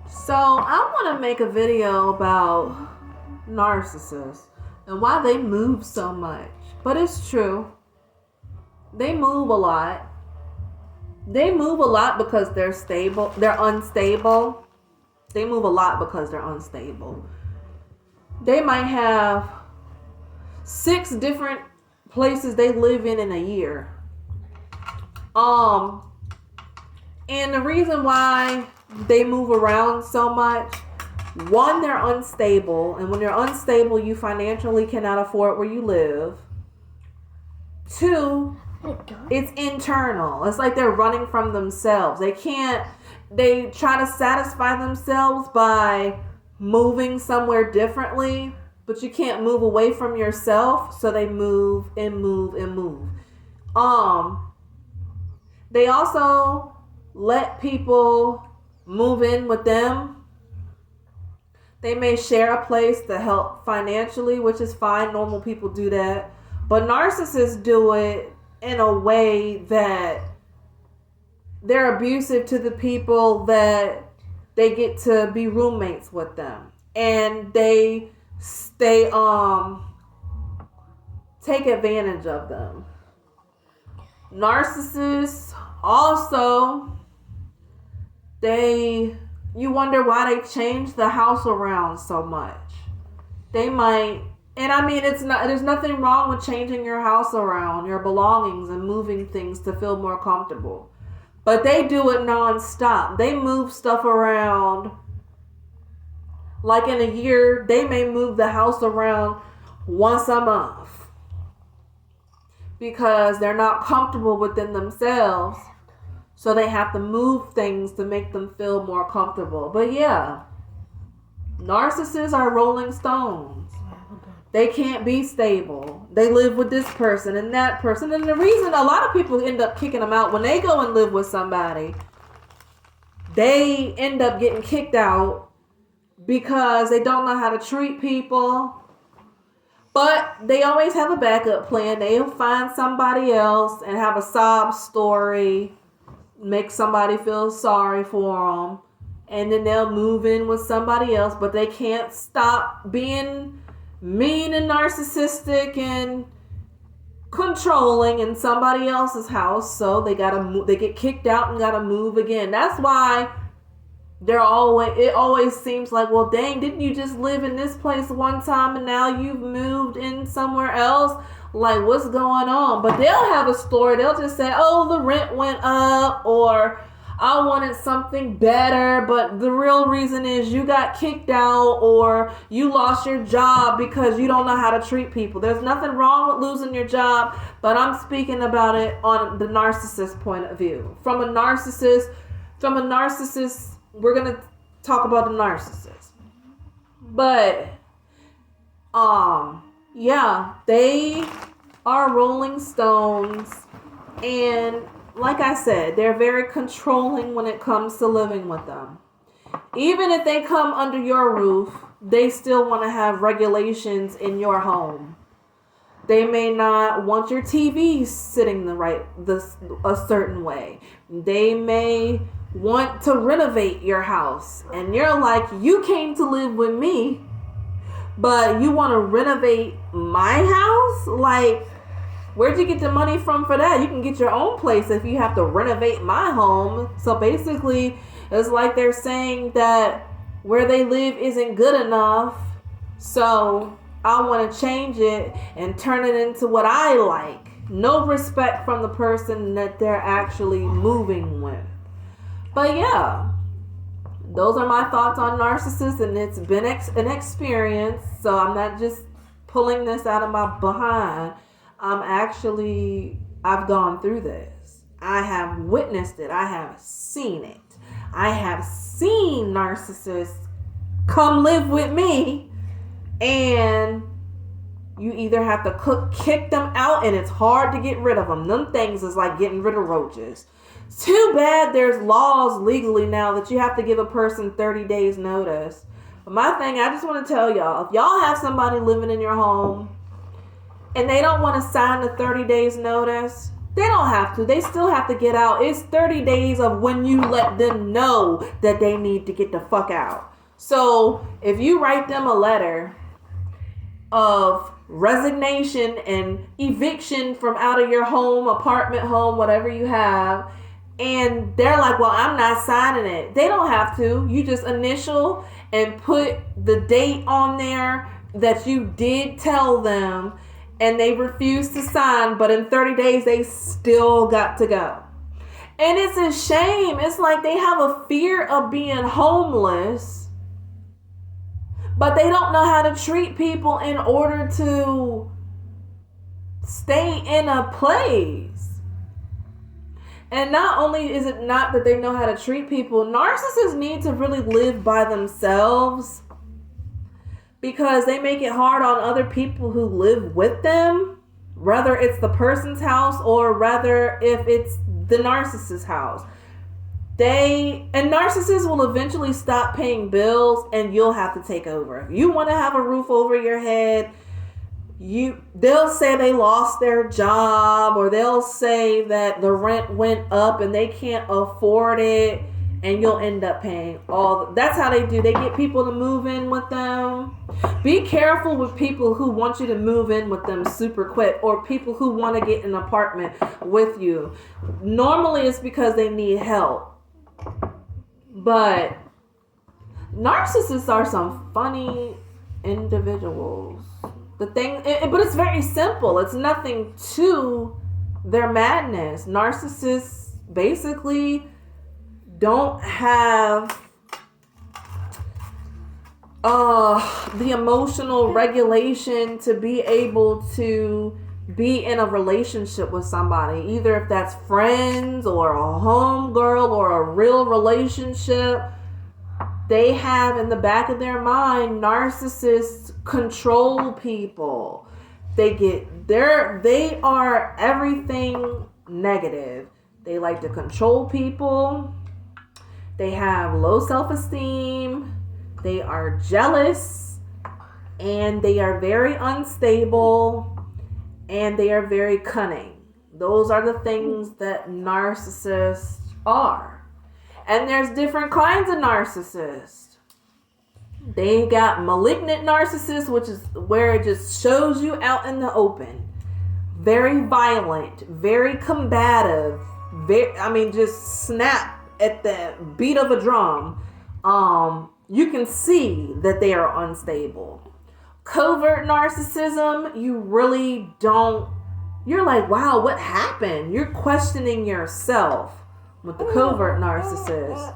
So I want to make a video about narcissists and why they move so much. But it's true. They move a lot. They move a lot because they're stable. They're unstable. They move a lot because they're unstable. They might have 6 different places they live in a year. And the reason why they move around so much, one, they're unstable. And when you're unstable, you financially cannot afford where you live. 2, it's internal. It's like they're running from themselves. They try to satisfy themselves by moving somewhere differently, but you can't move away from yourself, so they move and move and move. They also let people move in with them. They may share a place to help financially, which is fine. Normal people do that. But narcissists do it in a way that they're abusive to the people that they get to be roommates with them. And they take advantage of them. Narcissists also, you wonder why they change the house around so much. They might, and I mean, there's nothing wrong with changing your house around, your belongings, and moving things to feel more comfortable. But they do it nonstop. They move stuff around. Like in a year, they may move the house around once a month because they're not comfortable within themselves. So they have to move things to make them feel more comfortable. But yeah, narcissists are rolling stones. They can't be stable. They live with this person and that person. And the reason a lot of people end up kicking them out when they go and live with somebody, they end up getting kicked out because they don't know how to treat people. But they always have a backup plan. They'll find somebody else and have a sob story, make somebody feel sorry for them, and then they'll move in with somebody else. But they can't stop being mean and narcissistic and controlling in somebody else's house. So they get kicked out and gotta move again. That's why it always seems like, well, dang, didn't you just live in this place one time and now you've moved in somewhere else? Like, what's going on? But they'll have a story. They'll just say, oh, the rent went up, or I wanted something better. But the real reason is you got kicked out or you lost your job because you don't know how to treat people. There's nothing wrong with losing your job, but I'm speaking about it on the narcissist point of view. From a narcissist, we're going to talk about the narcissist. But, yeah, they are rolling stones. And like I said, they're very controlling when it comes to living with them. Even if they come under your roof, they still want to have regulations in your home. They may not want your TV sitting a certain way. They may want to renovate your house, and you're like, you came to live with me, but you want to renovate my house? Like, where'd you get the money from for that? You can get your own place if you have to renovate my home. So basically, it's like they're saying that where they live isn't good enough, so I want to change it and turn it into what I like. No respect from the person that they're actually moving with. But yeah, those are my thoughts on narcissists, and it's been an experience. So I'm not just pulling this out of my behind. I've gone through this. I have witnessed it. I have seen it. I have seen narcissists come live with me, and you either have to kick them out, and it's hard to get rid of them. Them things is like getting rid of roaches. Too bad there's laws legally now that you have to give a person 30 days notice. But my thing, I just want to tell y'all, if y'all have somebody living in your home and they don't want to sign the 30 days notice, They don't have to. They still have to get out. It's 30 days of when you let them know that they need to get the fuck out. So if you write them a letter of resignation and eviction from out of your home, apartment, home, whatever you have, and they're like, well, I'm not signing it. They don't have to. You just initial and put the date on there that you did tell them, and they refuse to sign, but in 30 days, they still got to go. And it's a shame. It's like they have a fear of being homeless, but they don't know how to treat people in order to stay in a place. And not only is it not that they know how to treat people, narcissists need to really live by themselves, because they make it hard on other people who live with them, whether it's the person's house or rather if it's the narcissist's house. And narcissists will eventually stop paying bills and you'll have to take over. If you want to have a roof over your head, they'll say they lost their job, or they'll say that the rent went up and they can't afford it, and you'll end up paying that's how they do. They get people to move in with them. Be careful with people who want you to move in with them super quick, or people who want to get an apartment with you. Normally it's because they need help. But narcissists are some funny individuals. But it's very simple. It's nothing to their madness. Narcissists basically don't have the emotional regulation to be able to be in a relationship with somebody, either if that's friends or a homegirl or a real relationship. They have in the back of their mind, narcissists control people. They are everything negative. They like to control people. They have low self-esteem. They are jealous, and they are very unstable, and they are very cunning. Those are the things that narcissists are. And there's different kinds of narcissists. They got malignant narcissists, which is where it just shows you out in the open. Very violent, very combative, just snap at the beat of a drum. You can see that they are unstable. Covert narcissism, you really don't. You're like, wow, what happened? You're questioning yourself with the covert narcissists.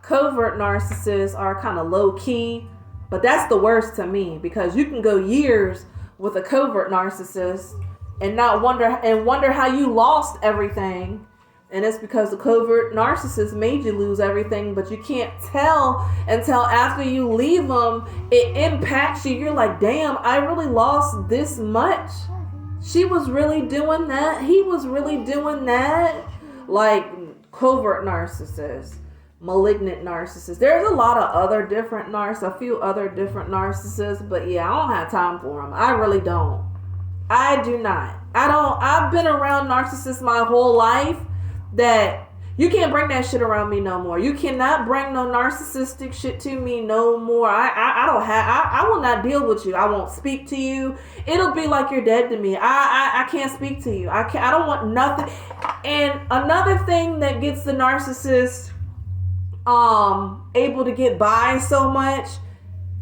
Covert narcissists are kind of low key, but that's the worst to me, because you can go years with a covert narcissist and not wonder how you lost everything. And it's because the covert narcissist made you lose everything, but you can't tell until after you leave them. It impacts you. You're like, damn, I really lost this much. She was really doing that. He was really doing that. Like covert narcissists, malignant narcissists. There's a lot of other different a few other different narcissists, but yeah, I don't have time for them. I really don't. I do not. I've been around narcissists my whole life. That you can't bring that shit around me no more. You cannot bring no narcissistic shit to me no more. I will not deal with you. I won't speak to you. It'll be like you're dead to me. I can't speak to you. I don't want nothing. And another thing that gets the narcissist able to get by so much,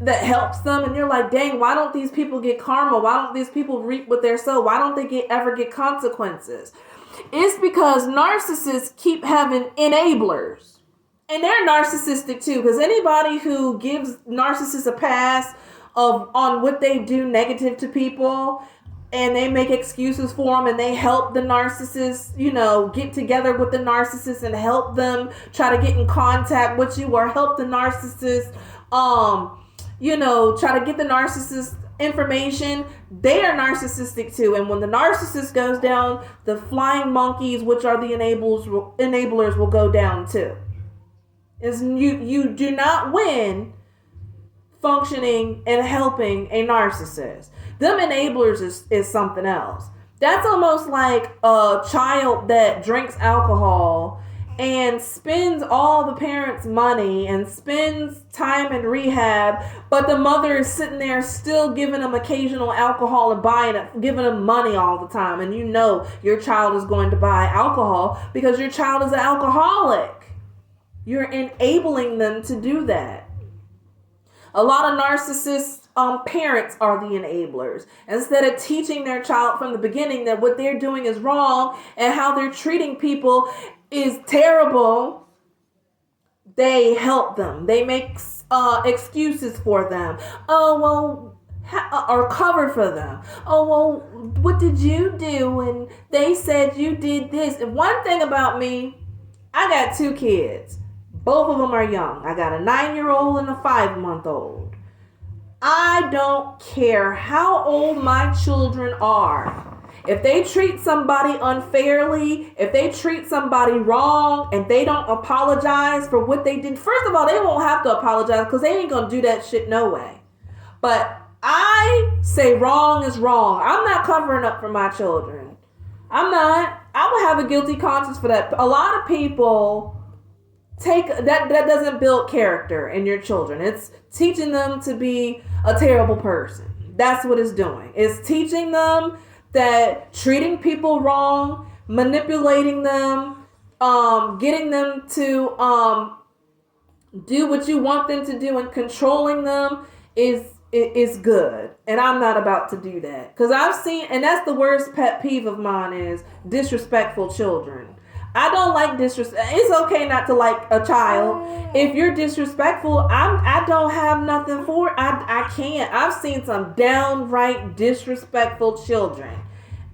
that helps them, and you're like, dang, why don't these people get karma? Why don't these people reap what they're sow? Why don't they ever get consequences? It's because narcissists keep having enablers. And they're narcissistic too, because anybody who gives narcissists a pass on what they do negative to people, and they make excuses for them, and they help the narcissist, get together with the narcissist and help them try to get in contact with you, or help the narcissist, try to get the narcissist information. They are narcissistic too. And when the narcissist goes down, the flying monkeys, which are the enablers, will go down too. You do not win functioning and helping a narcissist. Them enablers is something else. That's almost like a child that drinks alcohol and spends all the parents' money and spends time in rehab, but the mother is sitting there still giving them occasional alcohol and buying it, giving them money all the time. And you know your child is going to buy alcohol because your child is an alcoholic. You're enabling them to do that. A lot of narcissists parents are the enablers. Instead of teaching their child from the beginning that what they're doing is wrong and how they're treating people is terrible, they help them. They make excuses for them. Oh, well, or cover for them. Oh, well, what did you do? And they said you did this. And one thing about me, I got 2 kids. Both of them are young. I got a 9-year-old and a 5-month-old. I don't care how old my children are. If they treat somebody unfairly, if they treat somebody wrong, and they don't apologize for what they did, first of all, they won't have to apologize because they ain't going to do that shit no way. But I say wrong is wrong. I'm not covering up for my children. I'm not. I will have a guilty conscience for that. A lot of people take that doesn't build character in your children. It's teaching them to be a terrible person. That's what it's doing. It's teaching them that treating people wrong, manipulating them, getting them to do what you want them to do and controlling them is good. And I'm not about to do that. Because I've seen, and that's the worst pet peeve of mine is disrespectful children. I don't like disrespect. It's okay not to like a child. If you're disrespectful, I don't have nothing for it. I can't. I've seen some downright disrespectful children.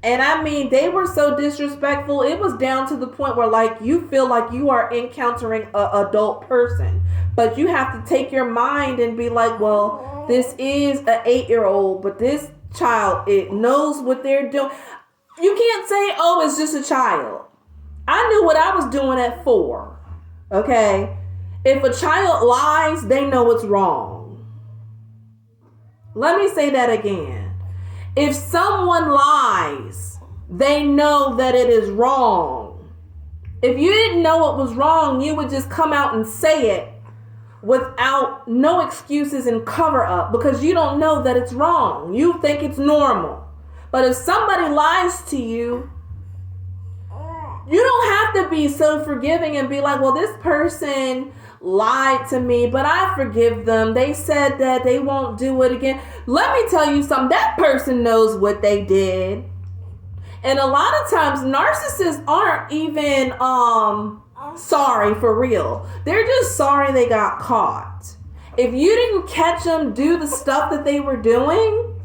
And I mean, they were so disrespectful. It was down to the point where like you feel like you are encountering an adult person. But you have to take your mind and be like, well, this is an 8-year-old, but this child, it knows what they're doing. You can't say, oh, it's just a child. I knew what I was doing at 4. Okay? If a child lies, they know it's wrong. Let me say that again. If someone lies, they know that it is wrong. If you didn't know it was wrong, you would just come out and say it without no excuses and cover up because you don't know that it's wrong. You think it's normal. But if somebody lies to you, you don't have to be so forgiving and be like, well, this person lied to me, but I forgive them. They said that they won't do it again. Let me tell you something. That person knows what they did. And a lot of times narcissists aren't even sorry for real. They're just sorry they got caught. If you didn't catch them do the stuff that they were doing,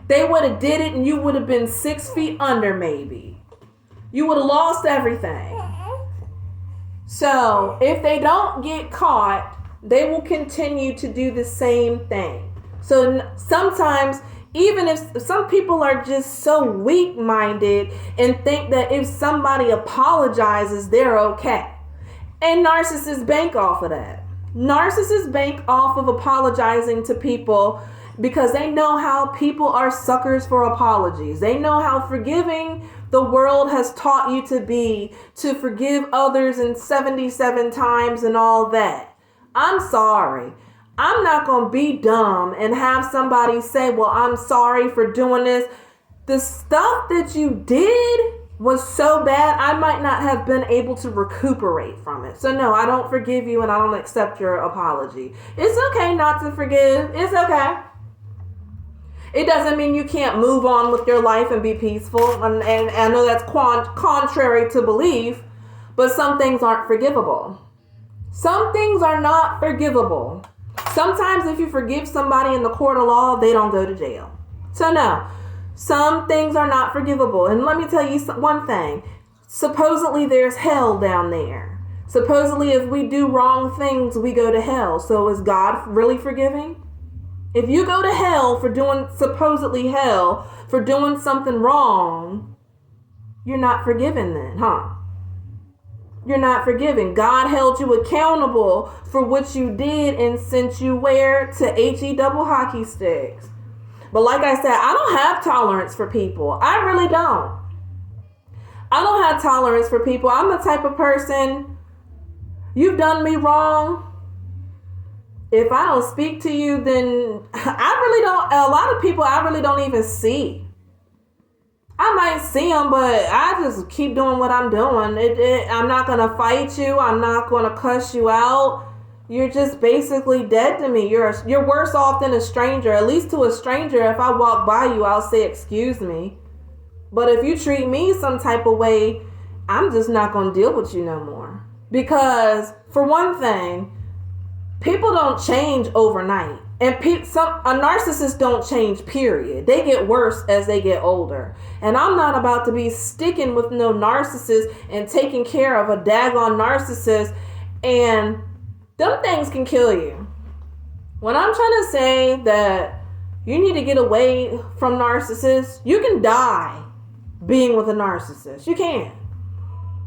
they would have did it and you would have been 6 feet under maybe. You would have lost everything. So if they don't get caught, they will continue to do the same thing. So sometimes, even if some people are just so weak-minded and think that if somebody apologizes, they're okay. And narcissists bank off of that. Narcissists bank off of apologizing to people because they know how people are suckers for apologies. They know how forgiving the world has taught you to be, to forgive others in 77 times and all that. I'm sorry. I'm not going to be dumb and have somebody say, well, I'm sorry for doing this. The stuff that you did was so bad, I might not have been able to recuperate from it. So no, I don't forgive you and I don't accept your apology. It's okay not to forgive. It's okay. It doesn't mean you can't move on with your life and be peaceful. And I know that's contrary to belief, but some things aren't forgivable. Some things are not forgivable. Sometimes if you forgive somebody in the court of law, they don't go to jail. So no, some things are not forgivable. And let me tell you one thing. Supposedly there's hell down there. Supposedly if we do wrong things, we go to hell. So is God really forgiving? If you go to hell for doing, supposedly hell, for doing something wrong, you're not forgiven then, huh? You're not forgiven. God held you accountable for what you did and sent you where? To HE double hockey sticks. But like I said, I don't have tolerance for people. I really don't. I don't have tolerance for people. I'm the type of person, you've done me wrong. If I don't speak to you, then I really don't, a lot of people I really don't even see. I might see them, but I just keep doing what I'm doing. I'm not going to fight you. I'm not going to cuss you out. You're just basically dead to me. You're worse off than a stranger. At least to a stranger, if I walk by you, I'll say, excuse me. But if you treat me some type of way, I'm just not going to deal with you no more. Because, for one thing, people don't change overnight. And a narcissist don't change, period. They get worse as they get older. And I'm not about to be sticking with no narcissist and taking care of a daggone narcissist. And them things can kill you. When I'm trying to say that you need to get away from narcissists, you can die being with a narcissist. You can.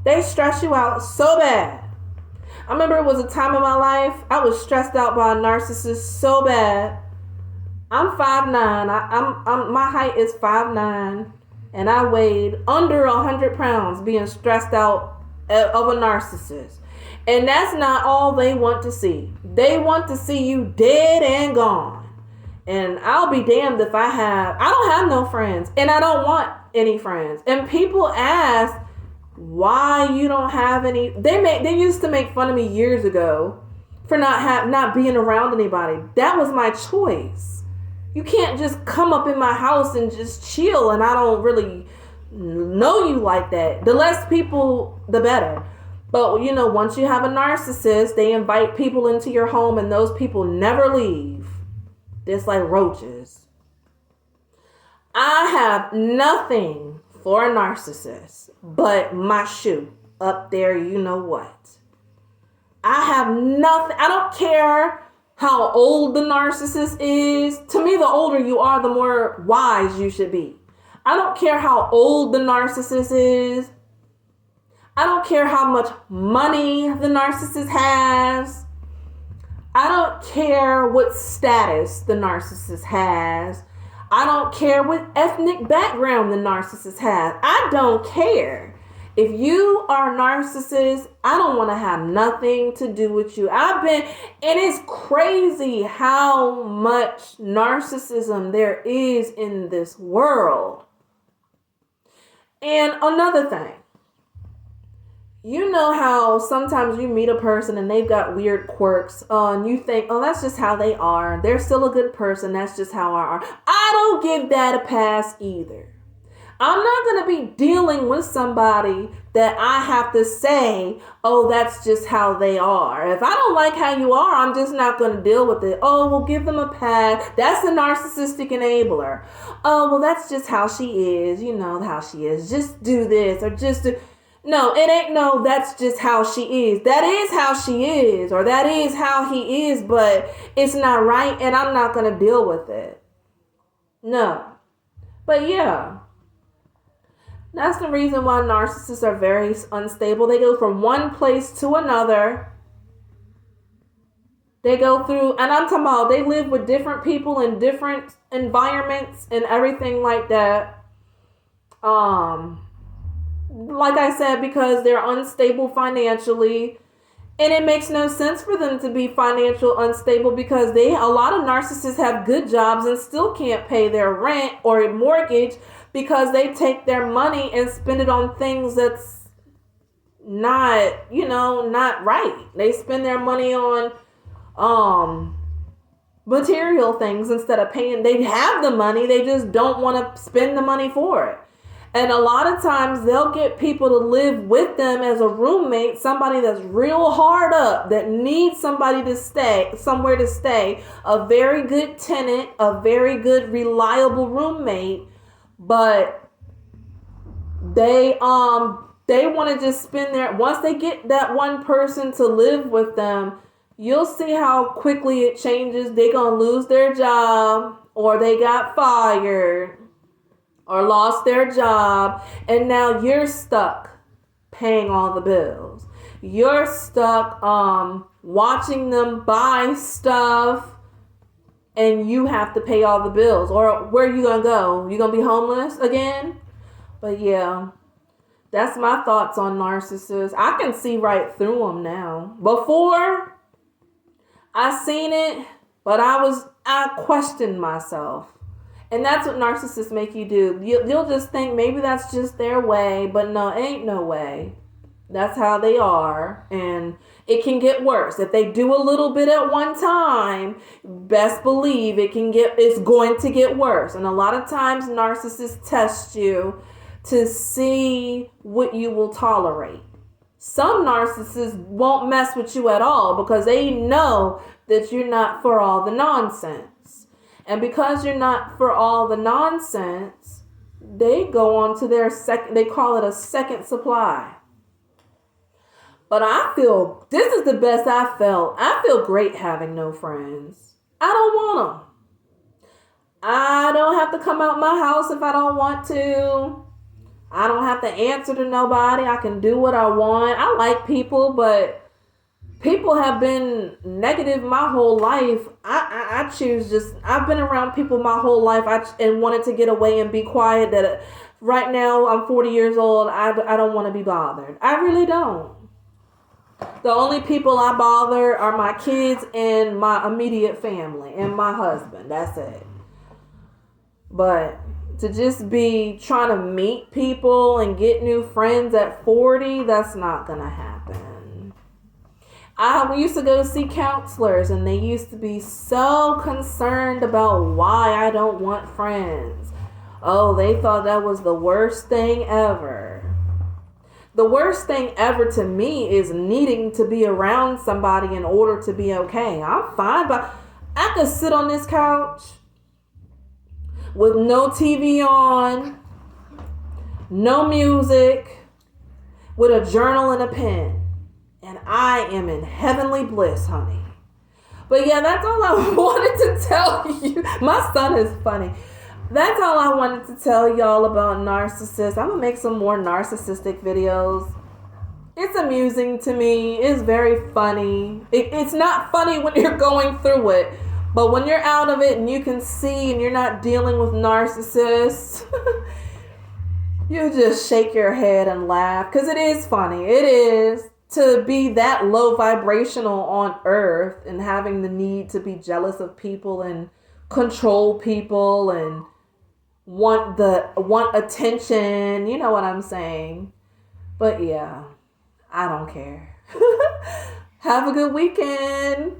They stress you out so bad. I remember it was a time in my life I was stressed out by a narcissist so bad. I'm 5'9". My height is 5'9", and I weighed under 100 pounds being stressed out of a narcissist. And that's not all they want to see. They want to see you dead and gone. And I'll be damned if I don't have no friends, and I don't want any friends. And people ask why you don't have any. They used to make fun of me years ago for not being around anybody. That was my choice. You can't just come up in my house and just chill, and I don't really know you like that. The less people, the better. But once you have a narcissist, they invite people into your home, and those people never leave. It's like roaches. I have nothing for a narcissist but my shoe up there, you know what. I have nothing. I don't care how old the narcissist is. To me, the older you are, the more wise you should be. I don't care how old the narcissist is. I don't care how much money the narcissist has. I don't care what status the narcissist has. I don't care what ethnic background the narcissist has. I don't care. If you are a narcissist, I don't want to have nothing to do with you. And it's crazy how much narcissism there is in this world. And another thing, you know how sometimes you meet a person and they've got weird quirks, and you think, oh, that's just how they are. They're still a good person. That's just how I are. I don't give that a pass either. I'm not going to be dealing with somebody that I have to say, oh, that's just how they are. If I don't like how you are, I'm just not going to deal with it. Oh, we'll give them a pass. That's a narcissistic enabler. Oh, well, that's just how she is. You know how she is. Just do this or just do. No, it ain't no, that's just how she is. That is how she is, or that is how he is, but it's not right, and I'm not going to deal with it. No. But yeah, that's the reason why narcissists are very unstable. They go from one place to another. They go through, and I'm talking about, they live with different people in different environments and everything like that. Like I said, because they're unstable financially, and it makes no sense for them to be financial unstable because a lot of narcissists have good jobs and still can't pay their rent or mortgage because they take their money and spend it on things that's not right. They spend their money on material things instead of paying. They have the money, they just don't want to spend the money for it. And a lot of times they'll get people to live with them as a roommate, somebody that's real hard up, that needs somebody to stay, somewhere to stay, a very good tenant, a very good, reliable roommate, but they want to just spend once they get that one person to live with them, you'll see how quickly it changes. They're going to lose their job, or they got fired, or lost their job, and now you're stuck paying all the bills. You're stuck watching them buy stuff and you have to pay all the bills. Or where are you going to go? You going to be homeless again? But yeah, that's my thoughts on narcissists. I can see right through them now. Before, I seen it, but I questioned myself. And that's what narcissists make you do. You'll just think maybe that's just their way, but no, ain't no way. That's how they are. And it can get worse. If they do a little bit at one time, best believe it's going to get worse. And a lot of times narcissists test you to see what you will tolerate. Some narcissists won't mess with you at all because they know that you're not for all the nonsense. And because you're not for all the nonsense, they go on to they call it a second supply. But this is the best I felt. I feel great having no friends. I don't want them. I don't have to come out my house if I don't want to. I don't have to answer to nobody. I can do what I want. I like people, but people have been negative my whole life. I choose I've been around people my whole life and wanted to get away and be quiet. That right now I'm 40 years old. I don't want to be bothered. I really don't. The only people I bother are my kids and my immediate family and my husband. That's it. But to just be trying to meet people and get new friends at 40, that's not going to happen. We used to go see counselors, and they used to be so concerned about why I don't want friends. Oh, they thought that was the worst thing ever. The worst thing ever to me is needing to be around somebody in order to be okay. I'm fine, but I could sit on this couch with no TV on, no music, with a journal and a pen. And I am in heavenly bliss, honey. But yeah, that's all I wanted to tell you. My son is funny. That's all I wanted to tell y'all about narcissists. I'm going to make some more narcissistic videos. It's amusing to me. It's very funny. It's not funny when you're going through it. But when you're out of it and you can see and you're not dealing with narcissists, you just shake your head and laugh. Because it is funny. It is. To be that low vibrational on earth and having the need to be jealous of people and control people and want attention. You know what I'm saying? But yeah, I don't care. Have a good weekend.